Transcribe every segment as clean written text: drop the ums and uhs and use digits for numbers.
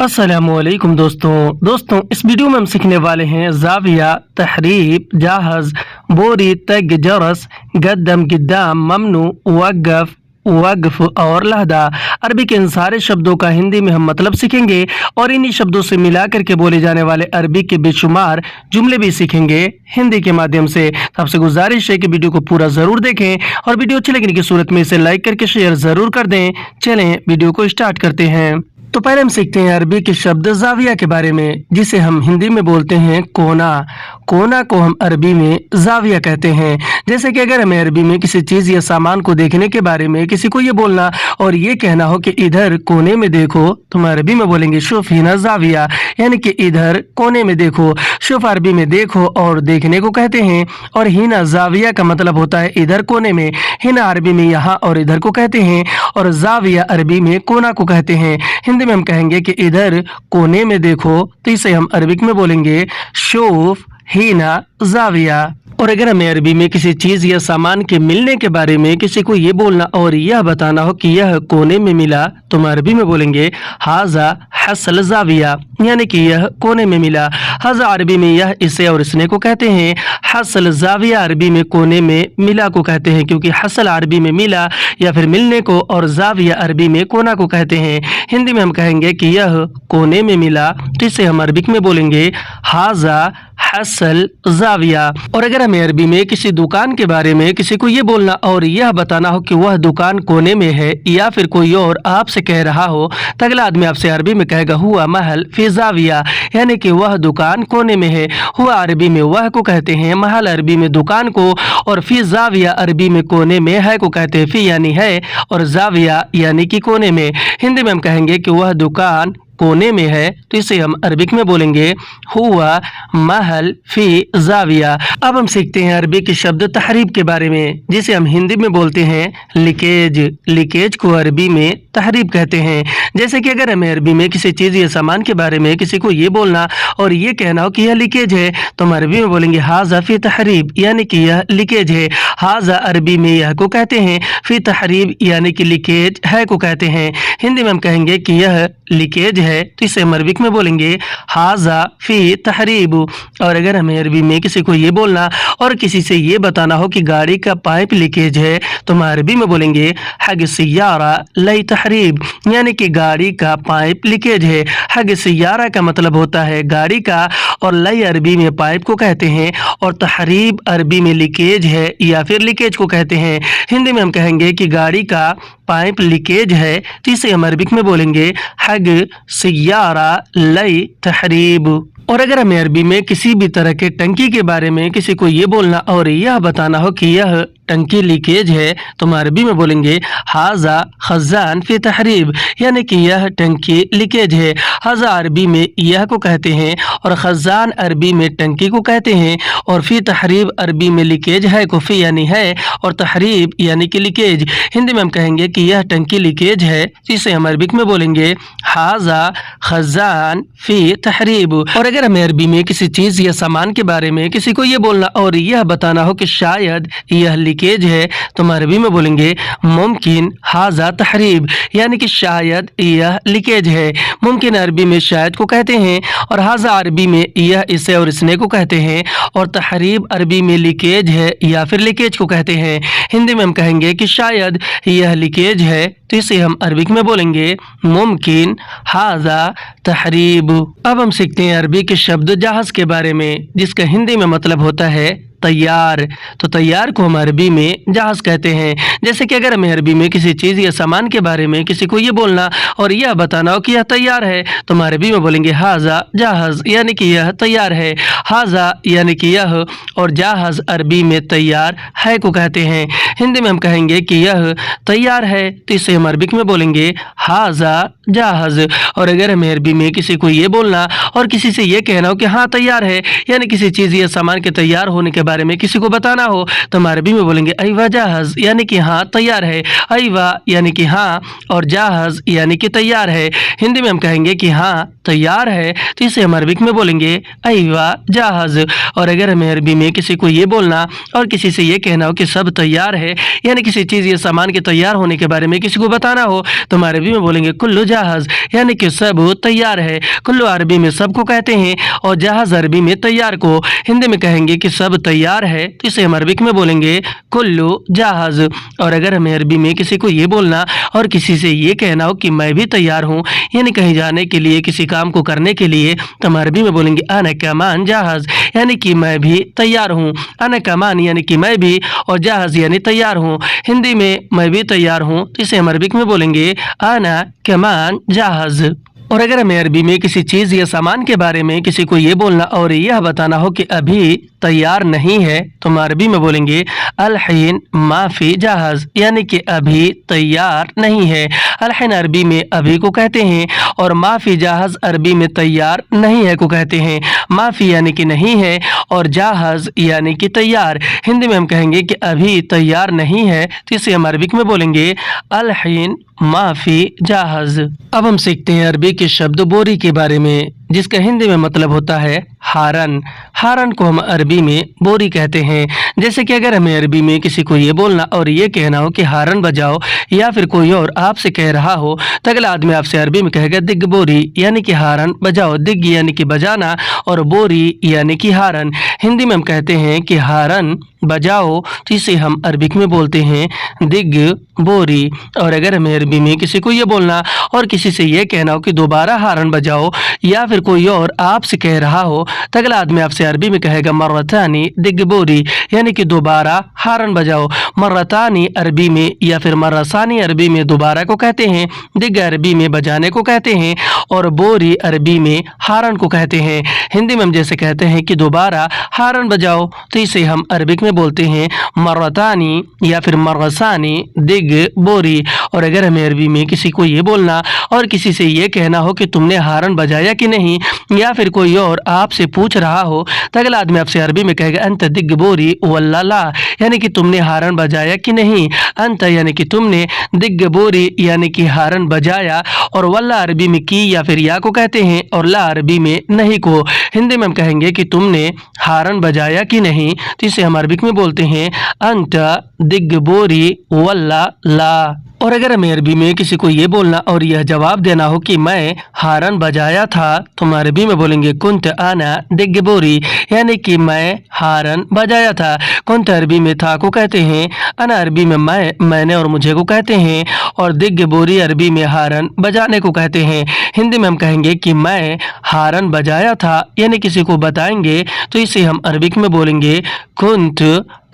अस्सलामुअलैकुम दोस्तों इस वीडियो में हम सीखने वाले हैं जाविया, तहरीब, जाहज, बोरी, तग, जरस, गद्दम, गिद्दाम, ममनू, वक़्फ़, वक्फ और लहदा। अरबी के इन सारे शब्दों का हिंदी में हम मतलब सीखेंगे और इन्हीं शब्दों से मिला करके बोले जाने वाले अरबी के बेशुमार जुमले भी सीखेंगे हिंदी के माध्यम से। तो आपसे गुजारिश है कि वीडियो को पूरा जरूर देखें और वीडियो अच्छी लगने की सूरत में इसे लाइक करके शेयर जरूर कर दें। चलें वीडियो को स्टार्ट करते हैं। तो पहले हम सीखते हैं अरबी के शब्द जाविया के बारे में, जिसे हम हिंदी में बोलते हैं कोना। कोना को हम अरबी में जाविया कहते हैं। जैसे कि अगर हमें अरबी में किसी चीज या सामान को देखने के बारे में किसी को ये बोलना और ये कहना हो कि इधर कोने में देखो, तो हम अरबी में बोलेंगे शुफ हिना जाविया, यानी कि इधर कोने में देखो। शुफ अरबी में देखो और देखने को कहते हैं, और हिना जाविया का मतलब होता है इधर कोने में। हिना अरबी में यहाँ और इधर को कहते हैं, और जाविया अरबी में कोना को कहते हैं। हिंदी में हम कहेंगे कि इधर कोने में देखो, तो इसे हम अरबिक में बोलेंगे शूफ हिना जाविया। और अगर हमें अरबी में किसी चीज या सामान के मिलने के बारे में किसी को ये बोलना और यह बताना हो कि यह कोने में मिला, तो हम अरबी में बोलेंगे हाजा हसल जाविया, यानी कि यह कोने में मिला। हाजा अरबी में यह, इसे और इसने को कहते हैं। हसल जाविया अरबी में कोने में मिला को कहते हैं, क्योंकि हसल अरबी में मिला या फिर मिलने को, और जाविया अरबी में कोना को कहते हैं। हिंदी में हम कहेंगे कि यह कोने में मिला, तो इसे हम अरबिक में बोलेंगे हाजा हसल जाविया। और अगर हमें अरबी में किसी दुकान के बारे में किसी को ये बोलना और यह बताना हो कि वह दुकान कोने में है, या फिर कोई और आपसे कह रहा हो, तो अगला आदमी आपसे अरबी में कहेगा हुआ महल फी जाविया, यानी कि वह दुकान कोने में है। हुआ अरबी में वह को कहते हैं, महल अरबी में दुकान को, और फी जाविया अरबी में कोने में है को कहते हैं। फी यानी है और जाविया यानी कि कोने में। हिंदी में हम कहेंगे कि वह दुकान कोने में है, तो इसे हम अरबिक में बोलेंगे हुआ महल फी जाविया। अब हम सीखते हैं अरबी के शब्द तहरीब के बारे में, जिसे हम हिंदी में बोलते हैं लीकेज। लीकेज को अरबी में तहरीब कहते हैं। जैसे कि अगर हमें अरबी में किसी चीज या सामान के बारे में किसी को ये बोलना और ये कहना हो कि यह लीकेज है, तो हम अरबी में बोलेंगे हाजा फी तहरीब, यानी कि यह लीकेज है। हाजा अरबी में यह को कहते हैं, फी तहरीब यानी कि लीकेज है को कहते हैं। हिंदी में हम कहेंगे कि यह लीकेज है, तो इसे हम अरबिक में बोलेंगे हाजा फी तहरीब। और अगर हमें अरबी में किसी को ये बोलना और किसी से ये बताना हो कि गाड़ी का पाइप लीकेज है, तो हम अरबी में बोलेंगे हग सियारा लई तहरीब, यानी कि गाड़ी का पाइप लीकेज है। हग सियारा का मतलब होता है गाड़ी का, और लई अरबी में पाइप को कहते हैं, और तहरीब अरबी में लीकेज है या फिर लीकेज को कहते हैं। हिंदी में हम कहेंगे कि गाड़ी का पाइप लीकेज है, तो इसे हम अरबिक में बोलेंगे हग सियारा लई तहरीब। और अगर हमें अरबी में किसी भी तरह के टंकी के बारे में किसी को ये बोलना और यह बताना हो कि यह टंकी लीकेज है, तो हम अरबी में बोलेंगे हाजा खजान फी तहरीब, यानी कि यह टंकी लीकेज है। हाजा अरबी में यह को कहते हैं, और खजान अरबी में टंकी को कहते हैं, और फी तहरीब अरबी में लीकेज है को, फी यानी है और तहरीब यानी कि लीकेज। हिंदी में हम कहेंगे कि यह टंकी लीकेज है, इसे हम अरबिक में बोलेंगे हाजा खजान फी तहरीब। और अगर हमें अरबी में किसी चीज या सामान के बारे में किसी को ये बोलना और यह बताना हो कि शायद यह लीकेज है, तो हम अरबी में बोलेंगे मुमकिन हाजा तहरीब, यानी कि शायद यह लीकेज है। मुमकिन अरबी में शायद को कहते हैं, और हाजा अरबी में यह, इसे और इसने को कहते हैं, और तहरीब अरबी में लीकेज है या फिर लीकेज को कहते हैं। हिंदी में हम कहेंगे कि शायद यह लीकेज है, तो इसे हम अरबिक में बोलेंगे मुमकिन हाजा तहरीब। अब हम सीखते हैं अरबी के शब्द जहाज के बारे में, जिसका हिंदी में मतलब होता है तैयार। तो तैयार को हम अरबी में जहाज कहते हैं। जैसे कि अगर हमें अरबी में किसी चीज या सामान के बारे में किसी को ये बोलना और यह बताना हो कि यह तैयार है, तो हम अरबी में बोलेंगे हाजा जहाज, यानी कि यह तैयार है। हाजा यानी कि यह, और जहाज अरबी में तैयार है को कहते हैं। हिंदी में हम कहेंगे कि यह तैयार है, तो इसे हम अरबिक में बोलेंगे हाजा जहाज। और अगर हमें अरबी में किसी को ये बोलना और किसी से ये कहना हो कि हाँ तैयार है, यानी किसी चीज या सामान के तैयार होने के बारे में किसी को बताना हो तो हम अरबी में बोलेंगे अयवा जाहज यानी कि हाँ तैयार है, अयवा यानी कि हाँ और जाहज यानी कि तैयार है। हिंदी में हम कहेंगे कि हाँ तैयार है तो इसे हम अरबिक में बोलेंगे अयवा जाहज। और अगर हमें अरबी में किसी को ये बोलना और किसी से ये कहना हो कि सब तैयार है यानी किसी चीज़ या सामान के तैयार होने के बारे में किसी को बताना हो तो हम अरबी में बोलेंगे कुल्लू जाहज यानी कि सब तैयार है। कुल्लू अरबी में सब को कहते हैं और जहाज अरबी में तैयार को। हिंदी में कहेंगे कि सब तैयार है तो इसे हम अरबिक में बोलेंगे कुल्लू जहाज। और अगर हमें अरबी में किसी को ये बोलना और किसी से ये कहना हो कि मैं भी तैयार हूँ यानी कहीं जाने के लिए किसी काम को करने के लिए तो हम अरबी में बोलेंगे अना कमान जहाज यानी कि मैं भी तैयार हूँ। अना कमान यानी कि मैं भी और जहाज यानी तैयार हूँ। हिंदी में मैं भी तैयार हूँ तो इसे हम अरबिक में बोलेंगे अना कमान जहाज। और अगर हमें अरबी में किसी चीज़ या सामान के बारे में किसी को ये बोलना और यह बताना हो कि अभी तैयार नहीं है तो हम अरबी में बोलेंगे अलहीन माफ़ी जहाज़ यानी कि अभी तैयार नहीं है। अलहीन अरबी में अभी को कहते हैं और माफ़ी जहाज़ अरबी में तैयार नहीं है को कहते हैं। माफ़ी यानी कि नहीं है और जहाज़ यानी कि तैयार। हिंदी में हम कहेंगे कि अभी तैयार नहीं है तो इसे हम अरबिक में बोलेंगे अलहीन माफ़ी जहाज़। अब हम सीखते हैं अरबी के शब्द बोरी के बारे में जिसका हिंदी में मतलब होता है हारन। हारन को हम अरबी में बोरी कहते हैं। जैसे कि अगर हमें अरबी में किसी को ये बोलना और ये कहना हो कि हारन बजाओ या फिर कोई और आपसे कह रहा हो तो अगला आदमी आपसे अरबी में कहेगा दिग बोरी यानी कि हारन बजाओ। दिग यानी कि बजाना और बोरी यानी कि हारन। हिंदी में हम कहते हैं कि हारन बजाओ तो इसे हम अरबिक में बोलते हैं दिग बोरी। और अगर हमें अरबी में किसी को ये बोलना और किसी से ये कहना हो कि दोबारा हारन बजाओ या फिर कोई और आपसे कह रहा हो तो अगला आदमी आपसे अरबी में कहेगा मर्रतानी दिग बोरी यानी कि दोबारा हारन बजाओ। मर्रतानी अरबी में या फिर मर्रसानी अरबी में दोबारा को कहते हैं, दिग अरबी में बजाने को कहते हैं और बोरी अरबी में हारन को कहते हैं। हिंदी में हम जैसे कहते हैं कि दोबारा हारन बजाओ तो इसे हम अरबिक में बोलते हैं मर्रतानी या फिर मर्रसानी दिग बोरी। और अगर हमें अरबी में किसी को ये बोलना और किसी से ये कहना हो कि तुमने हारन बजाया कि नहीं या फिर कोई और आपसे पूछ रहा हो तो अगला आदमी आपसे अरबी में कहेगा अंत दिग बोरी वल्ला ला यानी कि तुमने हारन बजाया कि नहीं। अंत यानी कि तुमने, दिग बोरी यानी कि हारन बजाया और वल्ला अरबी में की या फिर या को कहते हैं और ला अरबी में नहीं को। हिंदी में हम कहेंगे कि तुमने हारन बजाया कि नहीं तो इसे हम अरबिक में बोलते हैं अंत दिग बोरी वल्ला ला। और अगर हमें अरबी में किसी को ये बोलना और यह जवाब देना हो कि मैं हारन बजाया था तो हम अरबी में बोलेंगे कुंत आना दिग बोरी यानी कि मैं हारन बजाया था। कुंत अरबी में था को कहते हैं, अना अरबी में मैंने और मुझे को कहते हैं और दिग बोरी अरबी में हारन बजाने को कहते हैं। हिंदी में हम कहेंगे कि मैं हारन बजाया था यानी किसी को बताएंगे तो इसे हम अरबिक में बोलेंगे कुंत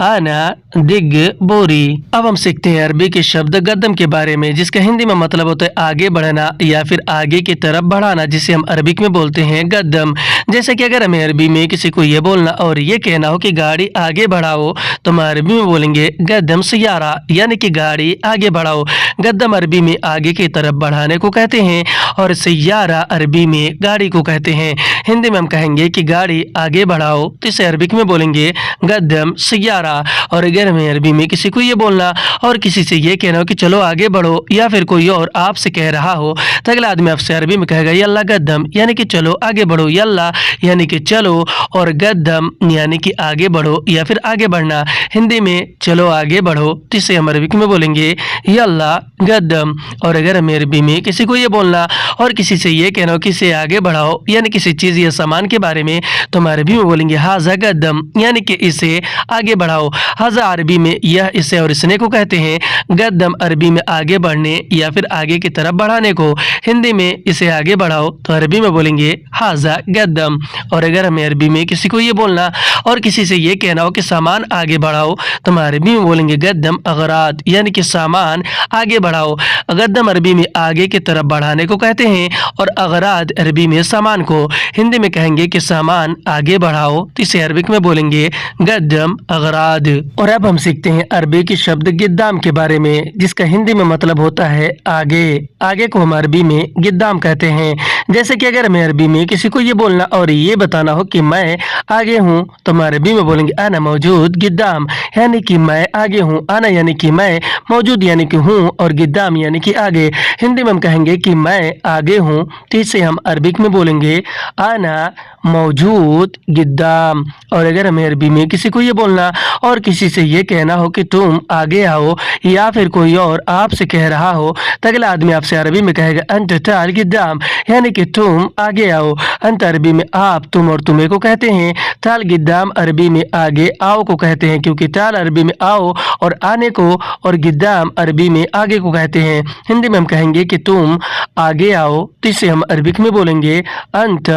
आना दिग बोरी। अब हम सीखते हैं अरबी के शब्द गद्दम के बारे में जिसका हिंदी में मतलब होता है आगे बढ़ना या फिर आगे की तरफ बढ़ाना जिसे हम अरबिक में बोलते हैं गद्दम। जैसे कि अगर हमें अरबी में किसी को ये बोलना और ये कहना हो कि गाड़ी आगे बढ़ाओ तो हम अरबी में बोलेंगे गद्दम सयारा यानी कि गाड़ी आगे बढ़ाओ। गद्दम अरबी में आगे की तरफ बढ़ाने को कहते हैं और सयारा अरबी में गाड़ी को कहते हैं। हिंदी में हम कहेंगे कि गाड़ी आगे बढ़ाओ तो इसे अरबिक में बोलेंगे गद्दम सयारा। और अगर हमें अरबी में किसी को ये बोलना और किसी से ये कहना हो कि चलो आगे बढ़ो या फिर कोई और आपसे कह रहा हो तो अगला आदमी आपसे अरबी में कहेगा यल्ला गद्दम यानी कि चलो आगे बढ़ो। यल्ला यानी कि चलो और गद्दम यानी कि आगे बढ़ो या फिर आगे बढ़ना। हिंदी में चलो आगे बढ़ो तो इसे हम अरबी में बोलेंगे यल्ला गद्दम। और अगर हमें अरबी में किसी को ये बोलना और किसी से ये कहना हो कि इसे आगे बढ़ाओ यानी किसी चीज़ या सामान के बारे में तो हम अरबी में बोलेंगे हाजा गद्दम यानी कि इसे आगे बढ़ाओ। हाजा अरबी में यह, इसे और इसने को कहते हैं। गद्दम अरबी में आगे बढ़ने या फिर आगे की तरफ बढ़ाने को। हिंदी में इसे आगे बढ़ाओ तो अरबी में बोलेंगे हाजा गद्दम। और अगर हमें अरबी में किसी को ये बोलना और किसी से ये कहना हो कि सामान आगे बढ़ाओ तो हम अरबी में बोलेंगे गद्दम अगराद यानी कि सामान आगे बढ़ाओ। गद्दम अरबी में आगे की तरफ बढ़ाने को कहते हैं और अगराद अरबी में सामान को। हिंदी में कहेंगे कि सामान आगे बढ़ाओ तो इसे अरबिक में बोलेंगे गद्दम अगराद। और अब हम सीखते हैं अरबी के शब्द गिद्दाम के बारे में जिसका हिंदी में मतलब होता है आगे। आगे को हम अरबी में गिद्दाम कहते हैं। जैसे कि अगर हमें अरबी में किसी को ये बोलना और ये बताना हो कि मैं आगे हूँ, तो हम अरबी में बोलेंगे अना मौजूद गिद्दाम, यानी कि मैं आगे हूँ। अना यानी कि मैं, मौजूद यानी कि हूँ, और गिद्दाम यानी कि आगे। हिंदी में हम कहेंगे कि मैं आगे हूँ, तो इसे हम अरबिक में बोलेंगे अना मौजूद गिद्दाम। और अगर हमें अरबी में किसी को ये बोलना और किसी से ये कहना हो कि तुम आगे आओ, या फिर कोई और आपसे कह रहा हो, तो अगला आदमी आपसे अरबी में कहेगा अंत ताल गिद्दाम, यानी कि तुम आगे आओ। अंत अरबी में आप, तुम और तुम्हें को कहते हैं। ताल गिद्दाम अरबी में आगे आओ को कहते हैं, क्योंकि ताल अरबी में आओ और आने को, और गिद्दाम अरबी में आगे को कहते हैं। हिंदी में हम कहेंगे कि तुम आगे आओ, तो इसे हम अरबिक में बोलेंगे अंत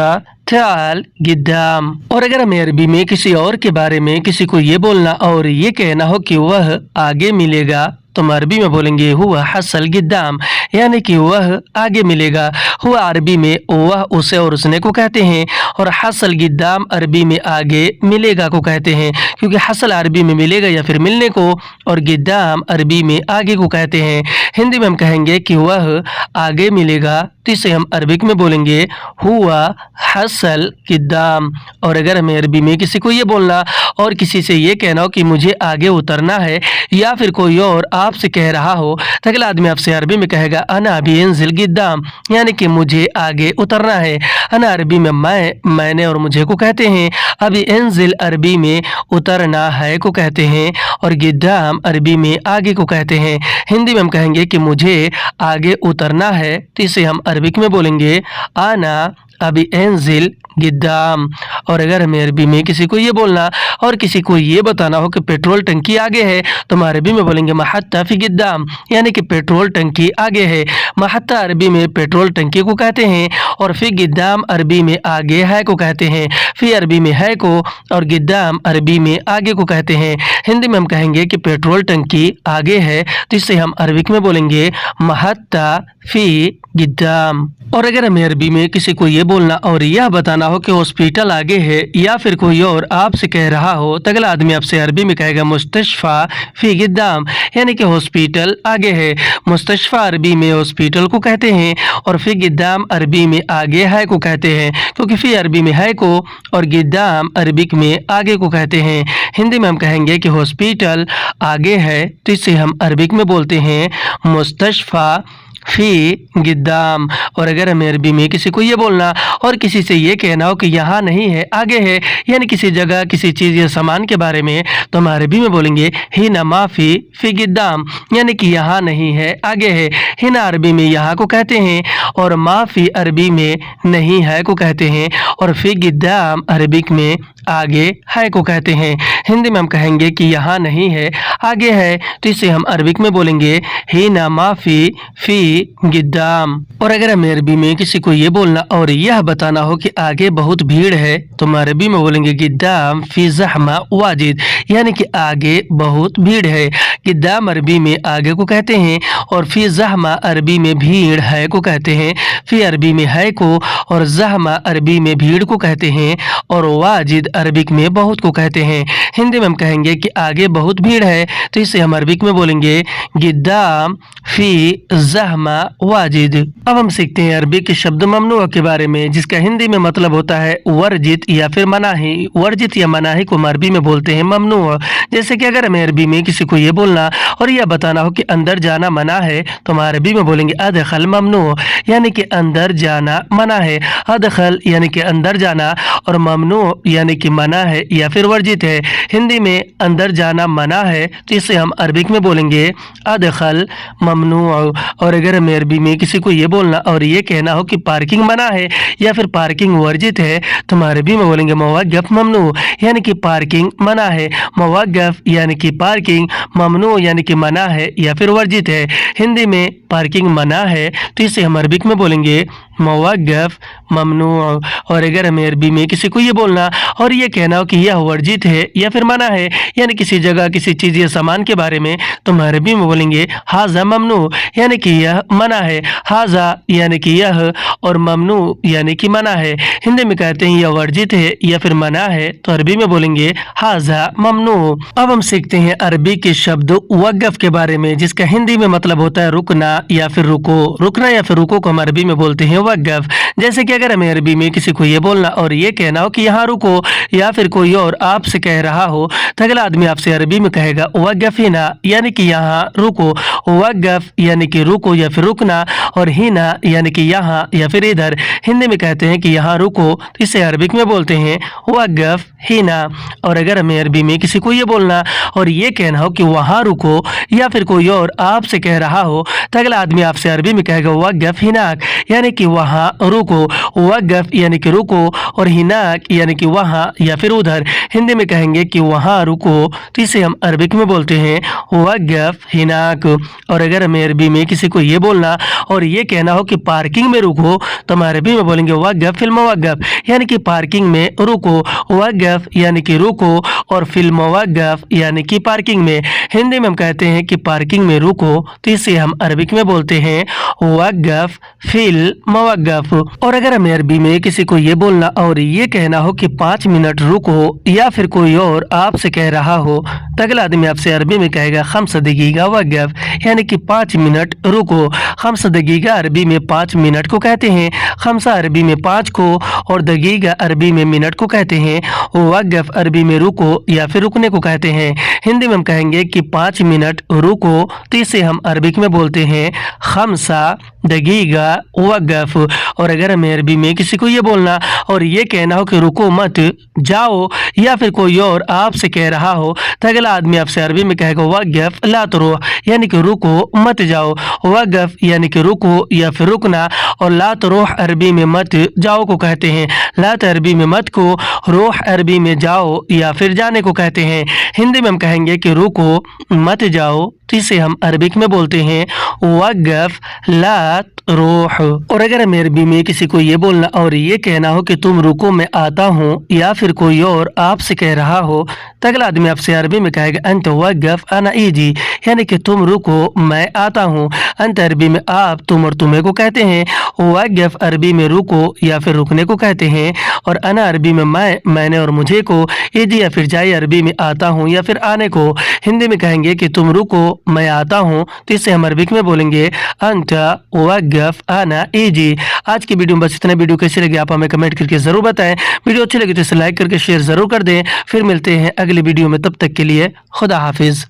ताल गिद्दाम। और अगर हमें अरबी में किसी और के बारे में किसी को ये बोलना और ये कहना हो कि वह आगे मिलेगा, तो हम अरबी में बोलेंगे हुआ हसल गिद्दाम, यानी कि वह आगे मिलेगा। हुआ अरबी में वह, उसे और उसने को कहते हैं, और हसल गिद्दाम अरबी में आगे मिलेगा को कहते हैं, क्योंकि हसल अरबी में मिलेगा या फिर मिलने को, और गिद्दाम अरबी में आगे को कहते हैं। हिंदी में हम कहेंगे कि वह आगे मिलेगा, तो इसे हम अरबिक में बोलेंगे हुआ हसल गिद्दाम। और अगर हमें अरबी में किसी को ये बोलना और किसी से ये कहना हो कि मुझे आगे उतरना है, या फिर कोई और आपसे कह रहा हो, तो अगला आदमी आपसे अरबी में कहेगा अना अभी इंजिल गिद्दाम, यानी कि मुझे आगे उतरना है। अना अरबी में मैं, मैंने और मुझे को कहते हैं। अभी इंजिल अरबी में उतरना है को कहते हैं, और गिद्दाम अरबी में आगे को कहते हैं। हिंदी में हम कहेंगे कि मुझे आगे उतरना है, तो इसे हम अरबिक में बोलेंगे आना अभी एंजिल गिद्दाम। और अगर हमें अरबी में किसी को ये बोलना और किसी को ये बताना हो कि पेट्रोल टंकी आगे है, तो हम अरबी में बोलेंगे महत्ता फी गिद्दाम, यानी कि पेट्रोल टंकी आगे है। महत्ता अरबी में पेट्रोल टंकी को कहते हैं, और फी गिद्दाम अरबी में आगे है को कहते हैं। फी अरबी में है को, और गिद्दाम अरबी में आगे को कहते हैं। हिंदी में हम कहेंगे कि पेट्रोल टंकी आगे है, तो इसे हम अरबिक में बोलेंगे महत्ता फी गिद्दाम। और अगर हमें अरबी में किसी को ये बोलना और यह बताना हो कि हॉस्पिटल आगे है, या फिर कोई और आपसे कह रहा हो, तो अगला आदमी आपसे अरबी में कहेगा मुस्तशफा फी गिद्दाम, यानी कि हॉस्पिटल आगे है। मुस्तशफा अरबी में हॉस्पिटल को कहते हैं, और फी गिद्दाम अरबी में आगे है को कहते हैं, क्योंकि फी अरबी में है को, और गिद्दाम अरबिक में आगे को कहते हैं। हिंदी में हम कहेंगे कि हॉस्पिटल आगे है, तो इसे हम अरबिक में बोलते हैं मुस्तशफा फी गिद्दाम। और अगर हमें अरबी में किसी को ये बोलना और किसी से ये कहना हो कि यहाँ नहीं है आगे है, यानी किसी जगह किसी चीज़ या सामान के बारे में, तो हम अरबी में बोलेंगे हिना माफ़ी फी गिद्दाम, यानी कि यहाँ नहीं है आगे है। हिना अरबी में यहाँ को कहते हैं, और माफ़ी अरबी में नहीं है को कहते हैं, और फी गिद्दाम अरबिक में आगे है को कहते हैं। हिंदी में हम कहेंगे कि यहाँ नहीं है आगे है, तो इसे हम अरबिक में बोलेंगे हिना माफ़ी फी गिद्दाम। और अगर हमें अरबी में किसी को ये बोलना और यह बताना हो कि आगे बहुत भीड़ है, तो हम अरबी में बोलेंगे गिद्दाम फी ज़हमा वाजिद, यानी कि आगे बहुत भीड़ है। गिद्दाम अरबी में आगे को कहते हैं, और फी ज़हमा अरबी में भीड़ है को कहते हैं। फी अरबी में है को, और ज़हमा अरबी में भीड़ को कहते हैं, और वाजिद अरबिक में बहुत को कहते हैं। हिंदी में हम कहेंगे कि आगे बहुत भीड़ है, तो इसे हम अरबिक में बोलेंगे गिद्दाम फी ज़हमा वाजिद। अब हम सीखते हैं अरबी के शब्द ममनुआ के बारे में, जिसका हिंदी में मतलब होता है वर्जित या फिर मनाही। वर्जित या मनाही को अरबी में बोलते हैं ममनुआ। जैसे कि अगर हमें अरबी में किसी को ये बोलना और यह बताना हो कि अंदर जाना मना है, तो हम अरबी में बोलेंगे अदखल ममनु, यानी कि अंदर जाना मना है। अदखल यानी कि अंदर जाना, और ममनु यानी कि मना है या फिर वर्जित है। हिंदी में अंदर जाना मना है, तो इसे हम अरबिक में बोलेंगे अदखल ममनु। और अगर हमें अरबी में किसी को ये बोलना और ये कहना हो कि पार्किंग मना है या फिर पार्किंग वर्जित है, तो हम अरबी में बोलेंगे मवाक़िफ़ ममनु, यानी कि पार्किंग मना है। मवाक़िफ़ यानी कि पार्किंग, ममनु यानी कि मना है या फिर वर्जित है। हिंदी में पार्किंग मना है, तो इसे हम अरबिक में बोलेंगे मवाक़िफ़ ममनु। और अगर हमें अरबी में किसी को ये बोलना और और ये कहना हो कि यह वर्जित है या फिर मना है, यानी किसी जगह किसी चीज़ या सामान के बारे में तो हम अरबी में बोलेंगे हाजा ममनू, यानी कि यह मना है। हाजा यानी कि यह और ममनू यानी कि मना है। हिंदी में कहते हैं यह वर्जित है या फिर मना है तो अरबी में बोलेंगे हाजा ममनू। अब हम सीखते हैं अरबी के शब्द वक़्फ़ के बारे में, जिसका हिंदी में मतलब होता है रुकना या फिर रुको। रुकना या फिर रुको को हम अरबी में बोलते हैं वक़्फ़। जैसे कि अगर हमें अरबी में किसी को ये बोलना और ये कहना हो कि यहाँ रुको, या फिर कोई और आपसे कह रहा हो तो अगला आदमी आपसे अरबी में कहेगा वक़्फ़ हिना, यानी कि यहाँ रुको। वक़्फ़ यानी कि रुको या फिर रुकना, और हिना यानी कि यहाँ या फिर इधर। हिंदी में कहते हैं कि यहाँ रुको तो इसे अरबिक में बोलते हैं वक़्फ़ हिना। और अगर हमें अरबी में किसी को ये बोलना और ये कहना हो कि वहाँ रुको, या फिर कोई और आपसे कह रहा हो तो अगला आदमी आपसे अरबी में कहेगा वक़्फ़ हिनाक, यानी कि वहाँ रुको। वक़्फ़ यानी कि रुको और हिनाक यानी कि वहाँ या फिर उधर। हिंदी में कहेंगे कि वहाँ रुको तो इसे हम अरबिक में बोलते हैं वक़्फ़ हिनाक। और अगर हमें अरबी में किसी को ये बोलना और ये कहना हो कि पार्किंग में रुको तो हम अरबी में बोलेंगे वक़्फ़ फिल मवक़्फ़, यानी कि पार्किंग में रुको। वक़्फ़ यानी कि रुको और फिल मवक़्फ़ यानी कि पार्किंग में। हिंदी में हम कहते हैं कि पार्किंग में रुको तो इसे हम अरबिक में बोलते हैं वक़्फ़ फिल मवक़्फ़। और अगर हमें अरबी में किसी को ये बोलना और ये कहना हो कि 5 मिनट रुको, या फिर कोई और आपसे कह रहा हो तो अगला आदमी आपसे अरबी में कहेगा खम्स दकीका वक़्फ़, यानी कि 5 मिनट रुको। खम्स दकीका अरबी में 5 मिनट को कहते हैं, खम्सा अरबी में 5 को, और दकीका अरबी में मिनट को कहते हैं। वक़्फ़ अरबी में रुको या फिर रुकने को कहते हैं। हिंदी में हम कहेंगे कि 5 मिनट रुको तो इसे हम अरबिक में बोलते हैं खम्सा दकीका वक़्फ़। और अगर हमें अरबी में किसी को ये बोलना और ये कहना हो कि रुको मत जाओ, या फिर कोई और आपसे कह रहा हो तो अगला आदमी आपसे अरबी में कहेगा वक़्फ़ ला तरुह, यानी कि रुको मत जाओ। वक़्फ़ यानी कि रुको या फिर रुकना, और ला तरुह अरबी में मत जाओ को कहते हैं। लात अरबी में मत को, रोह अरबी में जाओ या फिर जाने को कहते हैं। हिंदी में हम कहेंगे कि रुको मत जाओ तो इसे हम अरबिक में बोलते हैं वक़्फ़ ला रोह। और अगर हमें अरबी में किसी को ये बोलना और ये कहना हो कि तुम रुको मैं आता हूँ, या फिर कोई और आपसे कह रहा हो तो अगला आदमी आपसे अरबी में कहेगा अंत वक़्फ़ अना इजी, यानी कि तुम रुको मैं आता हूँ। अंत अरबी में आप तुम और तुम्हें को कहते हैं। वक़्फ़ अरबी में रुको या फिर रुकने को कहते हैं, और अना अरबी में मैंने और मुझे को, इजी या फिर जाए अरबी में आता हूँ या फिर आने को। हिंदी में कहेंगे कि तुम रुको मैं आता हूँ तो इसे हम अरबिक में बोलेंगे अंत वक़्फ़ अना इजी। आज की वीडियो में बस इतना। वीडियो कैसी लगी आप हमें कमेंट करके ज़रूर बताएं। वीडियो अच्छी लगी तो इसे लाइक करके शेयर ज़रूर कर दें। फिर मिलते हैं अगली वीडियो में, तब तक के लिए खुदा हाफिज़।